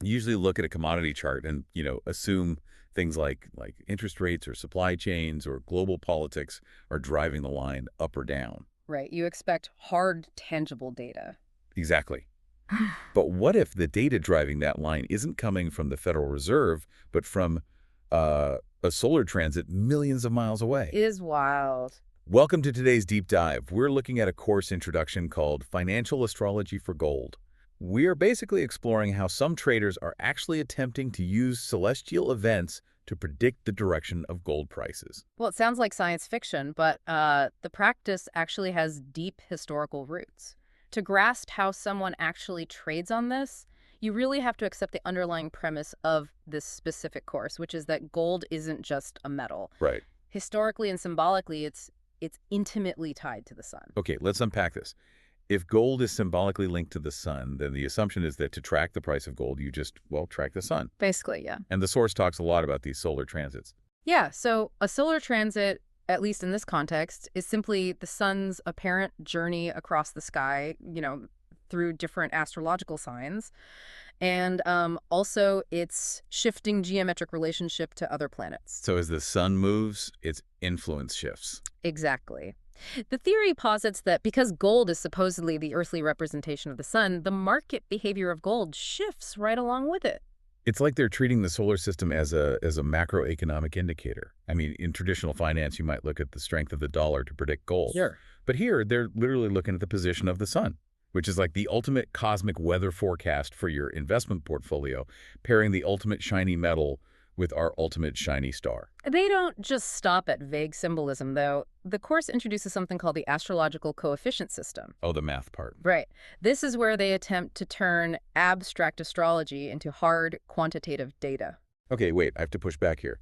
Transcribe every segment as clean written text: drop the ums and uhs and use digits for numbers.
Usually look at a commodity chart and, assume things like interest rates or supply chains or global politics are driving the line up or down. Right. You expect hard, tangible data. Exactly. But what if the data driving that line isn't coming from the Federal Reserve, but from a solar transit millions of miles away? Is wild. Welcome to today's deep dive. We're looking at a course introduction called Financial Astrology for Gold. We're basically exploring how some traders are actually attempting to use celestial events to predict the direction of gold prices. Well, it sounds like science fiction, but the practice actually has deep historical roots. To grasp how someone actually trades on this, you really have to accept the underlying premise of this specific course, which is that gold isn't just a metal. Right. Historically and symbolically, it's intimately tied to the sun. Okay, let's unpack this. If gold is symbolically linked to the sun, then the assumption is that to track the price of gold, you just, track the sun. Basically, yeah. And the source talks a lot about these solar transits. Yeah, so a solar transit, at least in this context, is simply the sun's apparent journey across the sky, through different astrological signs. And also its shifting geometric relationship to other planets. So as the sun moves, its influence shifts. Exactly. The theory posits that because gold is supposedly the earthly representation of the sun, the market behavior of gold shifts right along with it. It's like they're treating the solar system as a macroeconomic indicator. I mean, in traditional finance, you might look at the strength of the dollar to predict gold. Sure. But here, they're literally looking at the position of the sun, which is like the ultimate cosmic weather forecast for your investment portfolio, pairing the ultimate shiny metal with our ultimate shiny star. They don't just stop at vague symbolism, though. The course introduces something called the Astrological Coefficient System. Oh, the math part. Right. This is where they attempt to turn abstract astrology into hard, quantitative data. Okay, wait, I have to push back here.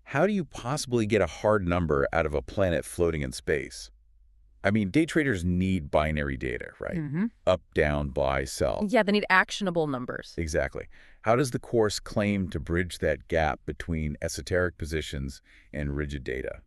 How do you possibly get a hard number out of a planet floating in space? I mean, day traders need binary data, right? Up, down, buy, sell. Yeah, they need actionable numbers. Exactly. How does the course claim to bridge that gap between esoteric positions and rigid data?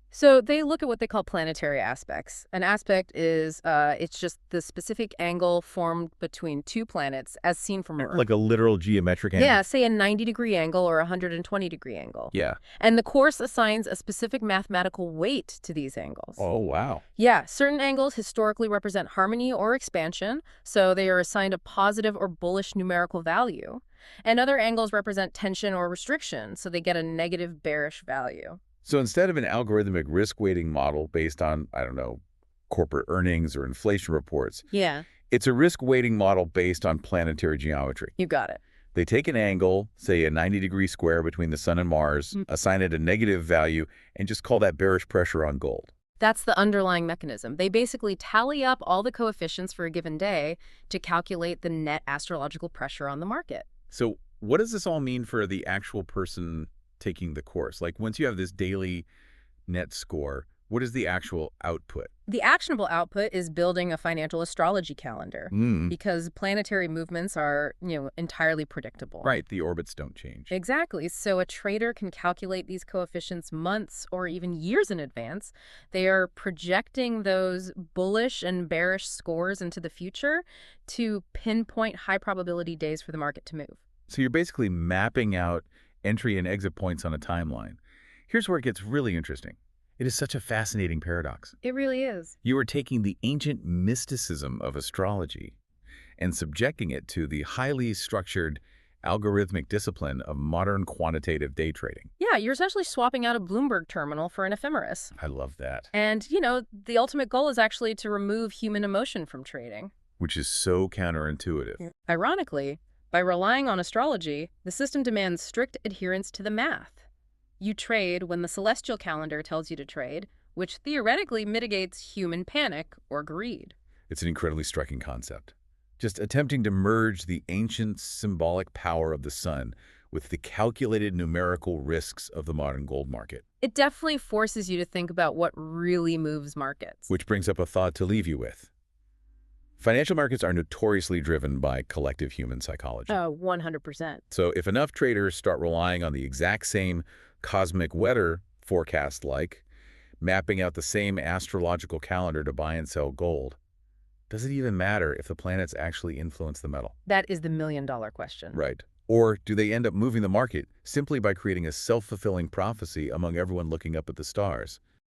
So they look at what they call planetary aspects. An aspect is, it's just the specific angle formed between two planets as seen from Earth. Like a literal geometric angle? Yeah, say a 90-degree angle or a 120-degree angle. Yeah. And the course assigns a specific mathematical weight to these angles. Oh, wow. Yeah, certain angles historically represent harmony or expansion, so they are assigned a positive or bullish numerical value. And other angles represent tension or restriction, so they get a negative bearish value. So instead of an algorithmic risk-weighting model based on, I don't know, corporate earnings or inflation reports, Yeah. it's a risk-weighting model based on planetary geometry. You got it. They take an angle, say a 90-degree square between the sun and Mars, assign it a negative value, and just call that bearish pressure on gold. That's the underlying mechanism. They basically tally up all the coefficients for a given day to calculate the net astrological pressure on the market. So what does this all mean for the actual person taking the course? Like once you have this daily net score, what is the actual output? The actionable output is building a financial astrology calendar because planetary movements are, entirely predictable. Right, the orbits don't change. Exactly. So a trader can calculate these coefficients months or even years in advance. They are projecting those bullish and bearish scores into the future to pinpoint high probability days for the market to move. So you're basically mapping out entry and exit points on a timeline. Here's where it gets really interesting. It is such a fascinating paradox. It really is. You are taking the ancient mysticism of astrology and subjecting it to the highly structured algorithmic discipline of modern quantitative day trading. Yeah, you're essentially swapping out a Bloomberg terminal for an ephemeris. I love that. And, the ultimate goal is actually to remove human emotion from trading. Which is so counterintuitive. Ironically, by relying on astrology, the system demands strict adherence to the math. You trade when the celestial calendar tells you to trade, which theoretically mitigates human panic or greed. It's an incredibly striking concept. Just attempting to merge the ancient symbolic power of the sun with the calculated numerical risks of the modern gold market. It definitely forces you to think about what really moves markets. Which brings up a thought to leave you with. Financial markets are notoriously driven by collective human psychology. Oh, 100%. So if enough traders start relying on the exact same cosmic weather forecast, like mapping out the same astrological calendar to buy and sell gold, Does it even matter if the planets actually influence the metal? That is the million-dollar question. Right. Or do they end up moving the market simply by creating a self-fulfilling prophecy among everyone looking up at the stars?